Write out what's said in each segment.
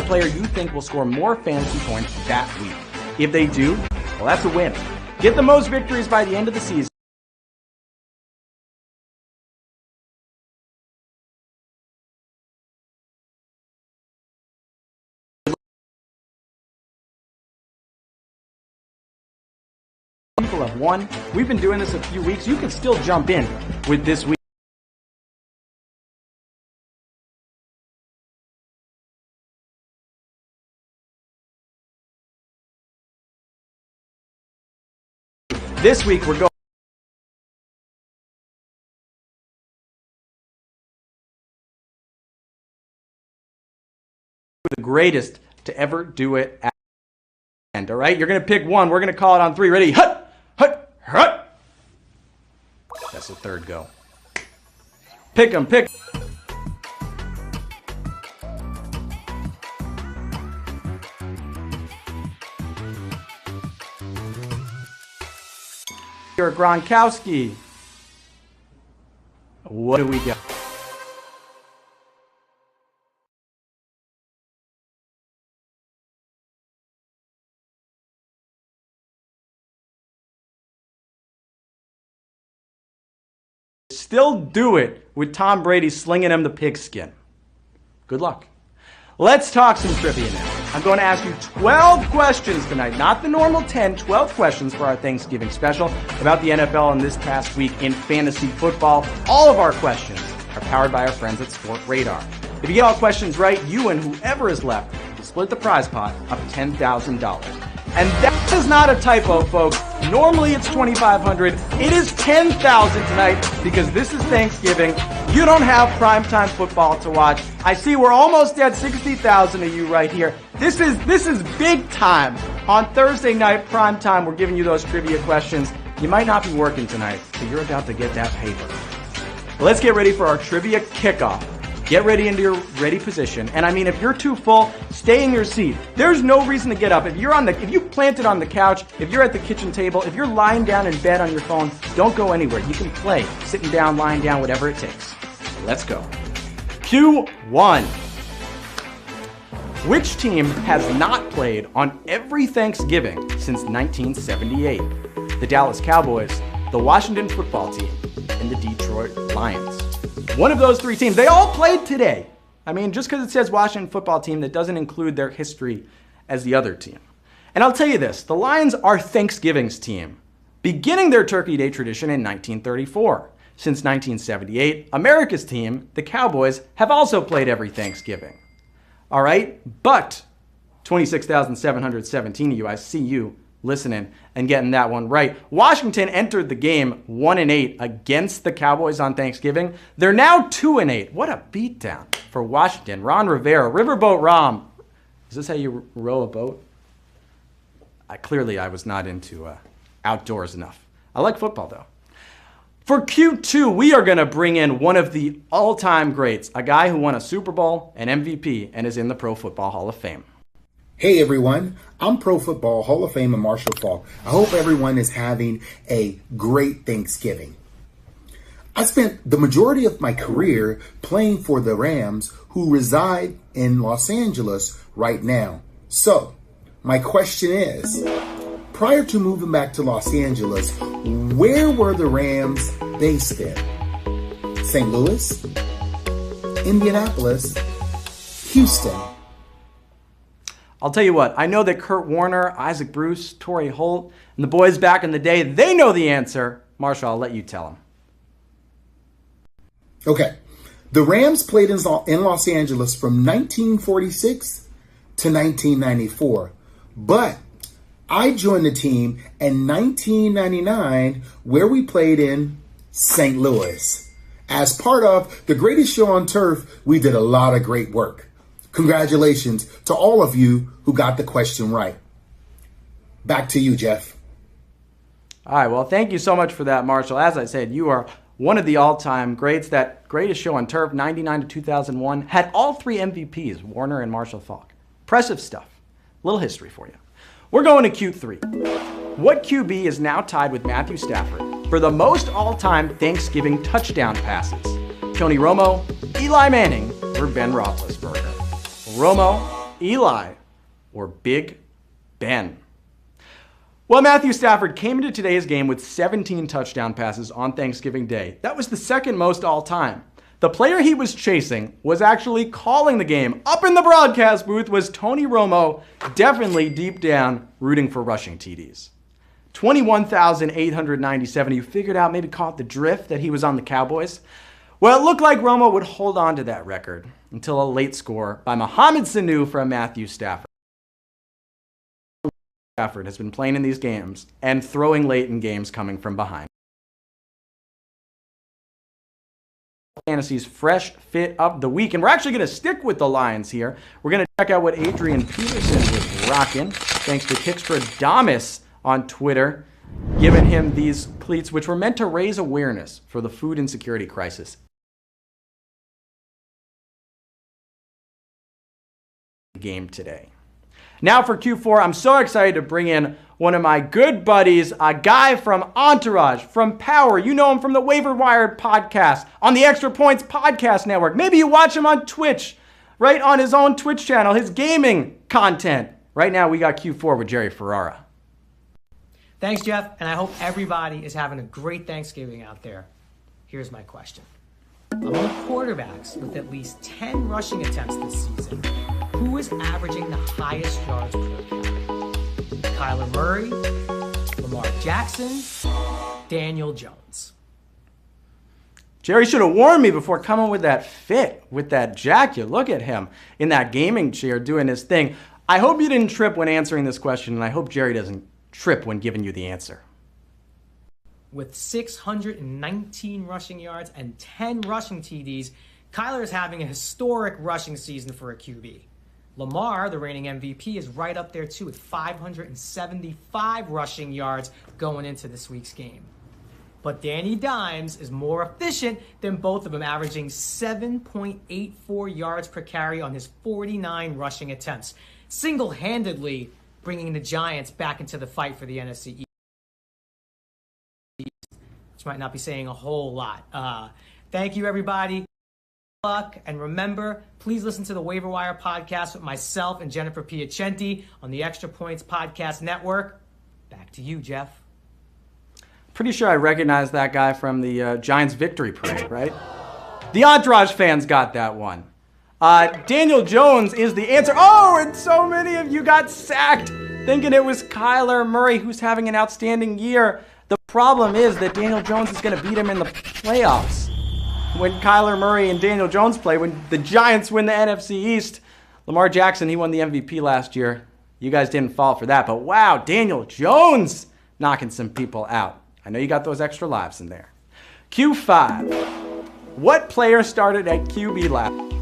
player you think will score more fantasy points that week. If they do, well, that's a win. Get the most victories by the end of the season. People have won. We've been doing this a few weeks. You can still jump in with this week. This week we're going the greatest to ever do it at the end. All right, you're gonna pick one. We're gonna call it on three. Ready? Hut, hut, hut. That's the third go. Pick them. Pick. You're Gronkowski. What do we got? Still do it with Tom Brady slinging him the pigskin. Good luck. Let's talk some trivia now. I'm going to ask you 12 questions tonight, not the normal 10, 12 questions for our Thanksgiving special about the NFL in this past week in fantasy football. All of our questions are powered by our friends at Sport Radar. If you get all questions right, you and whoever is left will split the prize pot of $10,000. And that is not a typo, folks. Normally it's $2,500. It is $10,000 tonight because this is Thanksgiving. You don't have primetime football to watch. I see we're almost at 60,000 of you right here. This is big time. On Thursday night, primetime, we're giving you those trivia questions. You might not be working tonight, but you're about to get that paper. Let's get ready for our trivia kickoff. Get ready into your ready position. And I mean, if you're too full, stay in your seat. There's no reason to get up. If you planted on the couch, if you're at the kitchen table, if you're lying down in bed on your phone, don't go anywhere. You can play, sitting down, lying down, whatever it takes. Let's go. Q1. Which team has not played on every Thanksgiving since 1978? The Dallas Cowboys, the Washington football team, and the Detroit Lions. One of those three teams. They all played today. I mean, just because it says Washington football team, that doesn't include their history as the other team. And I'll tell you this, the Lions are Thanksgiving's team, beginning their Turkey Day tradition in 1934. Since 1978, America's team, the Cowboys, have also played every Thanksgiving. All right, but 26,717 of you, I see you listening and getting that one right. Washington entered the game 1-8 against the Cowboys on Thanksgiving. They're now 2-8. What a beatdown for Washington. Ron Rivera, Riverboat Rom. Is this how you row a boat? Clearly I was not into outdoors enough. I like football though. For Q2, we are going to bring in one of the all-time greats, a guy who won a Super Bowl, an MVP, and is in the Pro Football Hall of Fame. Hey everyone, I'm Pro Football Hall of Famer Marshall Faulk. I hope everyone is having a great Thanksgiving. I spent the majority of my career playing for the Rams, who reside in Los Angeles right now. So, my question is, prior to moving back to Los Angeles, where were the Rams based in? St. Louis, Indianapolis, Houston. I'll tell you what, I know that Kurt Warner, Isaac Bruce, Torrey Holt, and the boys back in the day, they know the answer. Marshall, I'll let you tell them. Okay. The Rams played in Los Angeles from 1946 to 1994. But I joined the team in 1999, where we played in St. Louis. As part of the greatest show on turf, we did a lot of great work. Congratulations to all of you who got the question right. Back to you, Jeff. All right, well, thank you so much for that, Marshall. As I said, you are one of the all-time greats. That greatest show on turf, 99 to 2001, had all three MVPs, Warner and Marshall Faulk. Impressive stuff. Little history for you. We're going to Q3. What QB is now tied with Matthew Stafford for the most all-time Thanksgiving touchdown passes? Tony Romo, Eli Manning, or Ben Roethlisberger? Romo, Eli or Big Ben? Well, Matthew Stafford came into today's game with 17 touchdown passes on Thanksgiving Day. That was the second most all time. The player he was chasing was actually calling the game. Up in the broadcast booth was Tony Romo, definitely deep down rooting for rushing TDs. 21,897. You figured out, maybe caught the drift that he was on the Cowboys? Well, it looked like Romo would hold on to that record until a late score by Mohamed Sanu from Matthew Stafford. Stafford has been playing in these games and throwing late in games coming from behind. Fantasy's fresh fit of the week, and we're actually going to stick with the Lions here. We're going to check out what Adrian Peterson was rocking, thanks to Kickstradamus on Twitter, giving him these cleats, which were meant to raise awareness for the food insecurity crisis. Game today. Now for Q4, I'm so excited to bring in one of my good buddies, a guy from Entourage, from Power. You know him from the Waiver Wire podcast, on the Extra Points podcast network. Maybe you watch him on Twitch, right on his own Twitch channel, his gaming content. Right now, we got Q4 with Jerry FERRERA. Thanks, Jeff, and I hope everybody is having a great Thanksgiving out there. Here's my question. Among quarterbacks with at least 10 rushing attempts this season, who is averaging the highest yards per carry? Kyler Murray, Lamar Jackson, Daniel Jones. Jerry should have warned me before coming with that fit, with that jacket. Look at him in that gaming chair doing his thing. I hope you didn't trip when answering this question, and I hope Jerry doesn't trip when giving you the answer. With 619 rushing yards and 10 rushing TDs, Kyler is having a historic rushing season for a QB. Lamar, the reigning MVP, is right up there too with 575 rushing yards going into this week's game. But Danny Dimes is more efficient than both of them, averaging 7.84 yards per carry on his 49 rushing attempts, single-handedly bringing the Giants back into the fight for the NFC East. Which might not be saying a whole lot. Thank you, everybody. Luck, and remember, please listen to the Waiver Wire podcast with myself and Jennifer Piacenti on the Extra Points Podcast Network. Back to you, Jeff. Pretty sure I recognize that guy from the Giants victory parade, right? The Entourage fans got that one. Daniel Jones is the answer. Oh, and so many of you got sacked thinking it was Kyler Murray who's having an outstanding year. The problem is that Daniel Jones is going to beat him in the playoffs. When Kyler Murray and Daniel Jones play, when the Giants win the NFC East, Lamar Jackson, he won the MVP last year. You guys didn't fall for that, but wow, Daniel Jones knocking some people out. I know you got those extra lives in there. Q5. What player started at QB last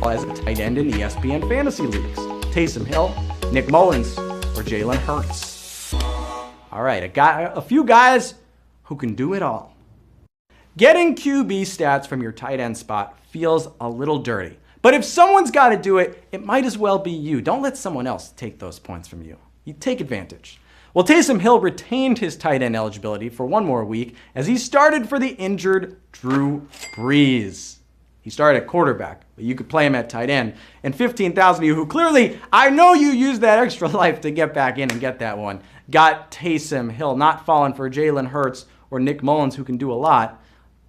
as a tight end in ESPN fantasy leagues? Taysom Hill, Nick Mullins, or Jalen Hurts? All right, a few guys who can do it all. Getting QB stats from your tight end spot feels a little dirty. But if someone's got to do it, it might as well be you. Don't let someone else take those points from you. You take advantage. Well, Taysom Hill retained his tight end eligibility for one more week as he started for the injured Drew Brees. He started at quarterback, but you could play him at tight end. And 15,000 of you who clearly, I know you used that extra life to get back in and get that one, got Taysom Hill, not falling for Jalen Hurts or Nick Mullins, who can do a lot.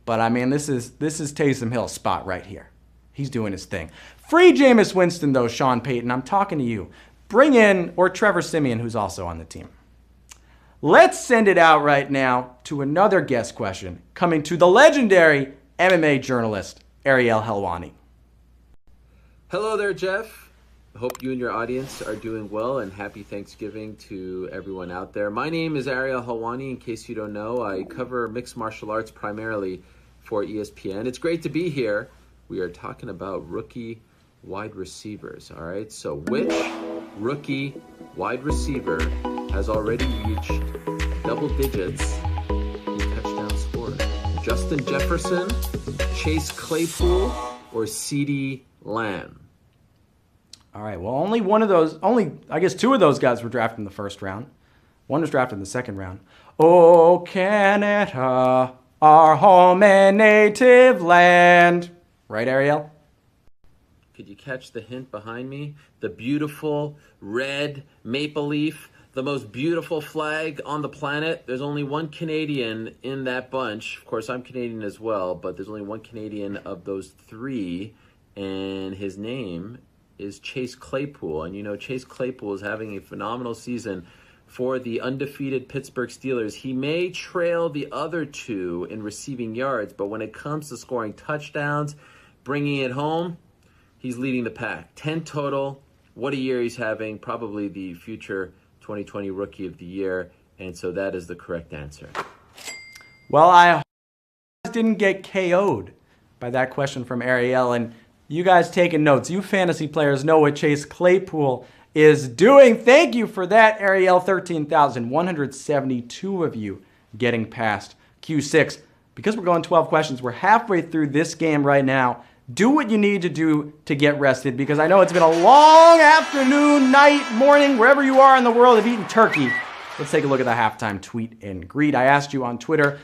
But I mean, this is Taysom Hill's spot right here. He's doing his thing. Free Jameis Winston, though, Sean Payton. I'm talking to you. Bring in, or Trevor Siemian, who's also on the team. Let's send it out right now to another guest question coming to the legendary MMA journalist, ARIEL Helwani. Hello there, Jeff. I hope you and your audience are doing well, and happy Thanksgiving to everyone out there. My name is ARIEL Helwani. In case you don't know, I cover mixed martial arts primarily for ESPN. It's great to be here. We are talking about rookie wide receivers, all right? So which rookie wide receiver has already reached double digits in touchdown scoring? Justin Jefferson, Chase Claypool, or CeeDee Lamb? All right, well, I guess two of those guys were drafted in the first round. One was drafted in the second round. Oh, Canada, our home and native land. Right, ARIEL? Could you catch the hint behind me? The beautiful red maple leaf, the most beautiful flag on the planet. There's only one Canadian in that bunch. Of course, I'm Canadian as well, but there's only one Canadian of those three, and his name is Chase Claypool. And you know, Chase Claypool is having a phenomenal season for the undefeated Pittsburgh Steelers. He may trail the other two in receiving yards, but when it comes to scoring touchdowns, bringing it home, he's leading the pack. 10 total. What a year he's having. Probably the future 2020 Rookie of the Year. And so that is the correct answer. Well, I didn't get KO'd by that question from Ariel. And you guys taking notes. You fantasy players know what Chase Claypool is doing. Thank you for that, Ariel. 13,172 of you getting past Q6. Because we're going 12 questions, we're halfway through this game right now. Do what you need to do to get rested, because I know it's been a long afternoon, night, morning, wherever you are in the world of eating turkey. Let's take a look at the halftime tweet and greet. I asked you on Twitter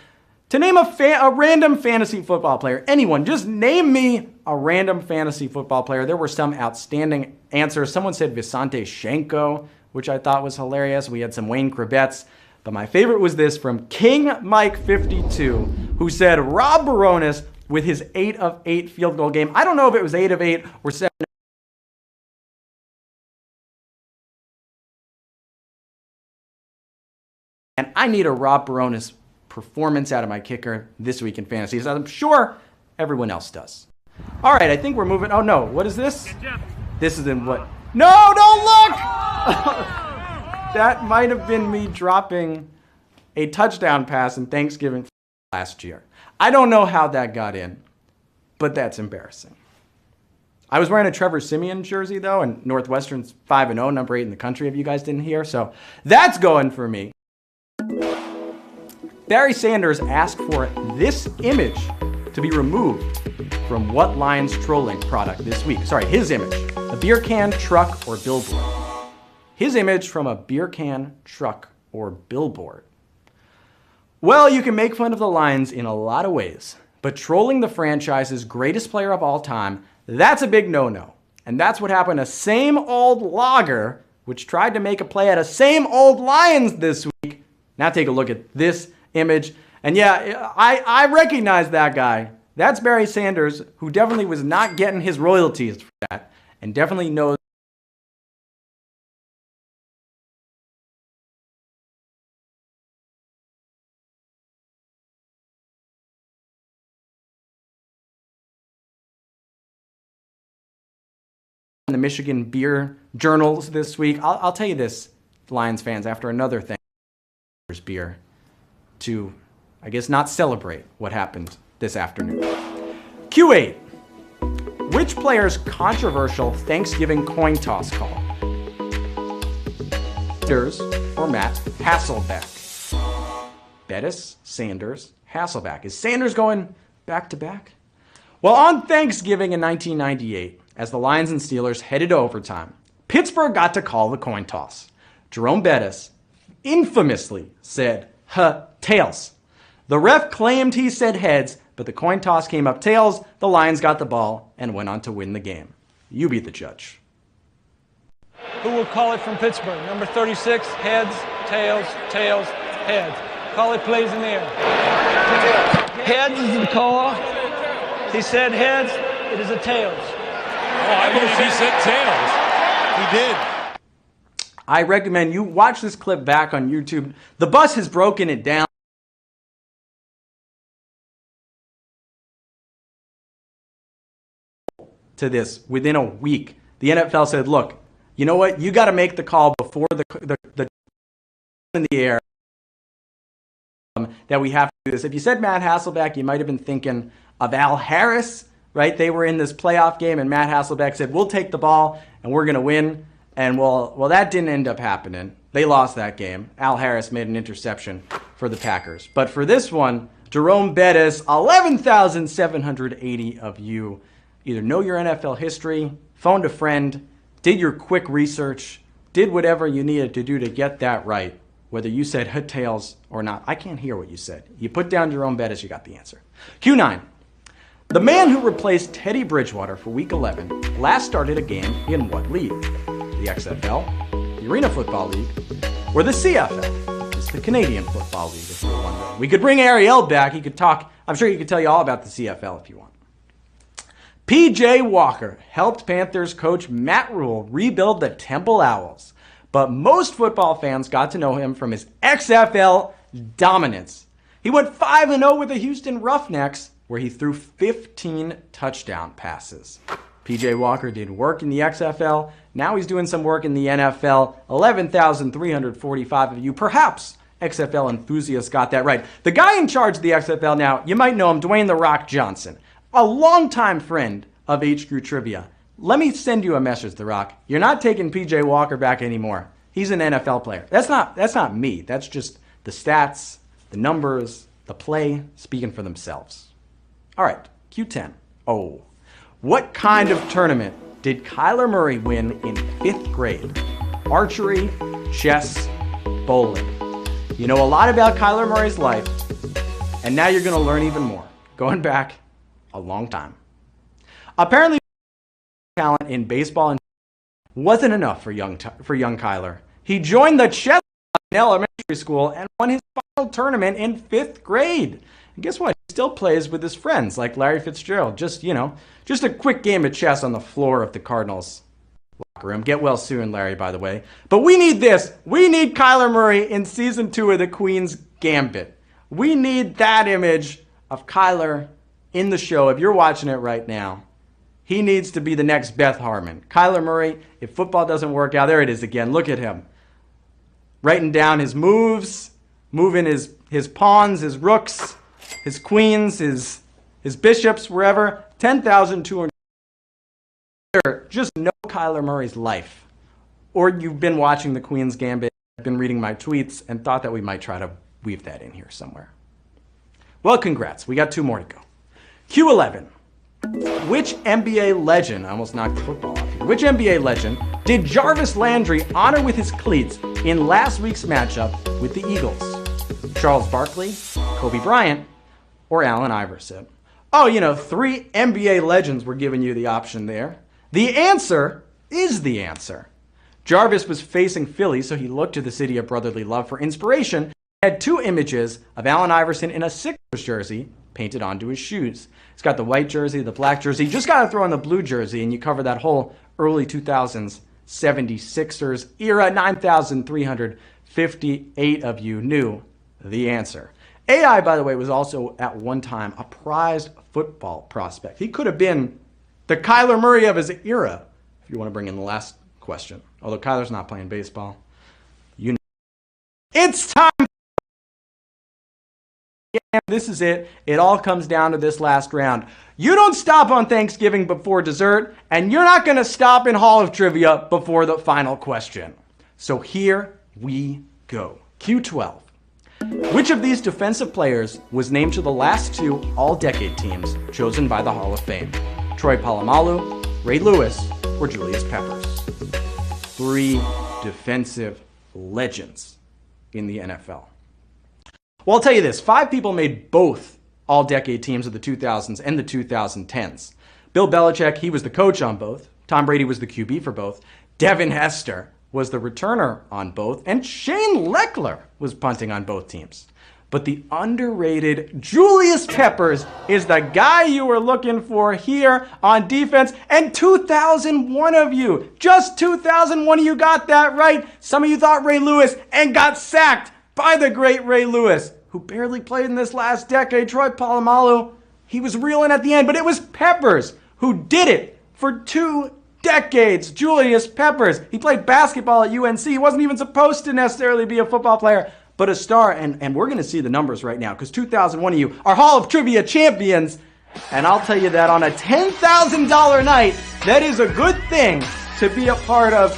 to name a random fantasy football player. Anyone, just name me a random fantasy football player. There were some outstanding answers. Someone said Visante Shenko, which I thought was hilarious. We had some Wayne Krabets. But my favorite was this from King Mike 52, who said Rob Baronis with his 8 of 8 field goal game. I don't know if it was 8 of 8 or 7. And I need a Rob Baronis performance out of my kicker this week in fantasy, as I'm sure everyone else does. All right, I think we're moving. Oh, no. What is this? This is in what? No, don't look! That might have been me dropping a touchdown pass in Thanksgiving last year. I don't know how that got in, but that's embarrassing. I was wearing a Trevor Siemian jersey, though, and Northwestern's 5-0, number 8 in the country, if you guys didn't hear. So that's going for me. Barry Sanders asked for this image to be removed from what Lions trolling product this week? Sorry, his image. A beer can, truck, or billboard. His image from a beer can, truck, or billboard. Well, you can make fun of the Lions in a lot of ways, but trolling the franchise's greatest player of all time, that's a big no-no. And that's what happened to same old Logger, which tried to make a play at a same old Lions this week. Now take a look at this image. And yeah, I recognize that guy. That's Barry Sanders, who definitely was not getting his royalties for that, and definitely knows in the Michigan beer journals this week. I'll tell you this, Lions fans, after another thing, beer to, I guess, not celebrate what happened this afternoon. Q8. Which player's controversial Thanksgiving coin toss call? Sanders or Matt Hasselbeck? Bettis, Sanders, Hasselbeck. Is Sanders going back to back? Well, on Thanksgiving in 1998, as the Lions and Steelers headed to overtime, Pittsburgh got to call the coin toss. Jerome Bettis infamously said, tails. The ref claimed he said heads, but the coin toss came up tails. The Lions got the ball and went on to win the game. You be the judge. Who will call it from Pittsburgh? Number 36, heads, tails, tails, heads. Call it, plays in the air. Heads is the call. He said heads. It is a tails. Oh, I believe he said tails. He did. I recommend you watch this clip back on YouTube. The bus has broken it down. To this within a week. The NFL said, look, you know what? You got to make the call before the in the air that we have to do this. If you said Matt Hasselbeck, you might have been thinking of Al Harris, right? They were in this playoff game, and Matt Hasselbeck said, we'll take the ball, and we're going to win. And, well, that didn't end up happening. They lost that game. Al Harris made an interception for the Packers. But for this one, Jerome Bettis, 11,780 of you either know your NFL history, phoned a friend, did your quick research, did whatever you needed to do to get that right, whether you said head tails or not. I can't hear what you said. You put down Jerome Bettis, you got the answer. Q9. The man who replaced Teddy Bridgewater for Week 11 last started a game in what league? The XFL, the Arena Football League, or the CFL? It's the Canadian Football League, if you're wondering. We could bring ARIEL back. He could talk. I'm sure he could tell you all about the CFL if you want. P.J. Walker helped Panthers coach Matt Rule rebuild the Temple Owls, but most football fans got to know him from his XFL dominance. He went 5-0 with the Houston Roughnecks, where he threw 15 touchdown passes. P.J. Walker did work in the XFL. Now he's doing some work in the NFL. 11,345 of you, perhaps XFL enthusiasts, got that right. The guy in charge of the XFL now, you might know him, Dwayne "The Rock" Johnson, a longtime friend of HOF Trivia. Let me send you a message, The Rock. You're not taking P.J. Walker back anymore. He's an NFL player. That's not me. That's just the stats, the numbers, the play speaking for themselves. All right, Q10. Oh, what kind of tournament did Kyler Murray win in 5th grade? Archery, chess, bowling. You know a lot about Kyler Murray's life, and now you're going to learn even more, going back a long time. Apparently, talent in baseball and wasn't enough for young Kyler. He joined the chess in elementary school and won his final tournament in 5th grade. And guess what? He still plays with his friends like Larry Fitzgerald. Just a quick game of chess on the floor of the Cardinals locker room. Get well soon, Larry, by the way. But we need this. We need Kyler Murray in season 2 of the Queen's Gambit. We need that image of Kyler in the show. If you're watching it right now, he needs to be the next Beth Harmon. Kyler Murray, if football doesn't work out, there it is again. Look at him. Writing down his moves, moving his pawns, his rooks, his queens, his bishops, wherever. 10,200. Just know Kyler Murray's life. Or you've been watching the Queen's Gambit, been reading my tweets, and thought that we might try to weave that in here somewhere. Well, congrats. We got 2 more to go. Q11. Which NBA legend, I almost knocked the football off here, which NBA legend did Jarvis Landry honor with his cleats in last week's matchup with the Eagles? Charles Barkley, Kobe Bryant, or Allen Iverson? Oh, 3 NBA legends were giving you the option there. The answer is the answer. Jarvis was facing Philly, so he looked to the city of brotherly love for inspiration. He had 2 images of Allen Iverson in a Sixers jersey painted onto his shoes. He's got the white jersey, the black jersey. You just got to throw in the blue jersey, and you cover that whole early 2000s 76ers era. 9,358 of you knew the answer. AI, by the way, was also at one time a prized football prospect. He could have been the Kyler Murray of his era, if you want to bring in the last question. Although Kyler's not playing baseball. You know. It's time. This is it. It all comes down to this last round. You don't stop on Thanksgiving before dessert, and you're not going to stop in Hall of Trivia before the final question. So here we go. Q12. Which of these defensive players was named to the last 2 all-decade teams chosen by the Hall of Fame? Troy Polamalu, Ray Lewis, or Julius Peppers? 3 defensive legends in the NFL. Well, I'll tell you this. 5 people made both all-decade teams of the 2000s and the 2010s. Bill Belichick, he was the coach on both. Tom Brady was the QB for both. Devin Hester was the returner on both. And Shane Lechler was punting on both teams. But the underrated Julius Peppers is the guy you were looking for here on defense. And 2,001 of you, just 2,001 of you got that right. Some of you thought Ray Lewis and got sacked by the great Ray Lewis, who barely played in this last decade. Troy Polamalu, he was reeling at the end, but it was Peppers who did it for 2 decades. Julius Peppers, he played basketball at UNC. He wasn't even supposed to necessarily be a football player, but a star. And we're going to see the numbers right now, because 2,001 of you are Hall of Trivia champions. And I'll tell you that on a $10,000 night, that is a good thing to be a part of.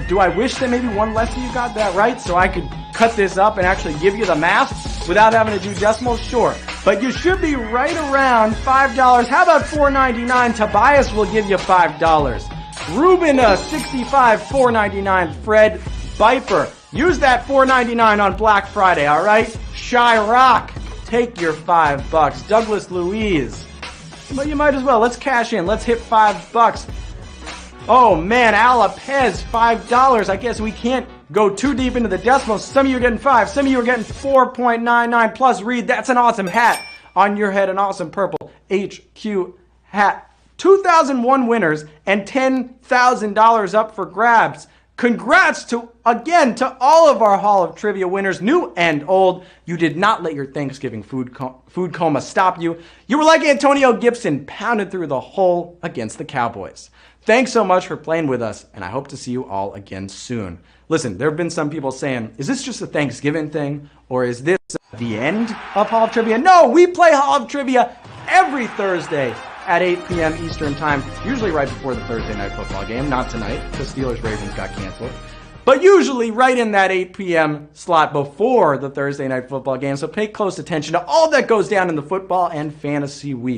Do I wish that maybe one less of you got that right so I could cut this up and actually give you the math without having to do decimals? Sure. But you should be right around $5. How about $4.99? Tobias will give you $5. Ruben, $65, $4.99. Fred Biper, use that $4.99 on Black Friday, all right? Shy Rock, take your $5. Douglas Louise, But you might as well. Let's cash in. Let's hit $5. Oh man, Alapez, $5. I guess we can't go too deep into the decimals. Some of you are getting 5. Some of you are getting 4.99. Plus, Reed, that's an awesome hat on your head. An awesome purple HQ hat. 2001 winners and $10,000 up for grabs. Congrats to all of our Hall of Trivia winners, new and old. You did not let your Thanksgiving food coma stop you. You were like Antonio Gibson, pounded through the hole against the Cowboys. Thanks so much for playing with us, and I hope to see you all again soon. Listen, there have been some people saying, is this just a Thanksgiving thing, or is this the end of Hall of Trivia? No, we play Hall of Trivia every Thursday at 8 p.m. Eastern Time, usually right before the Thursday night football game. Not tonight, because Steelers-Ravens got canceled. But usually right in that 8 p.m. slot before the Thursday night football game. So pay close attention to all that goes down in the football and fantasy week.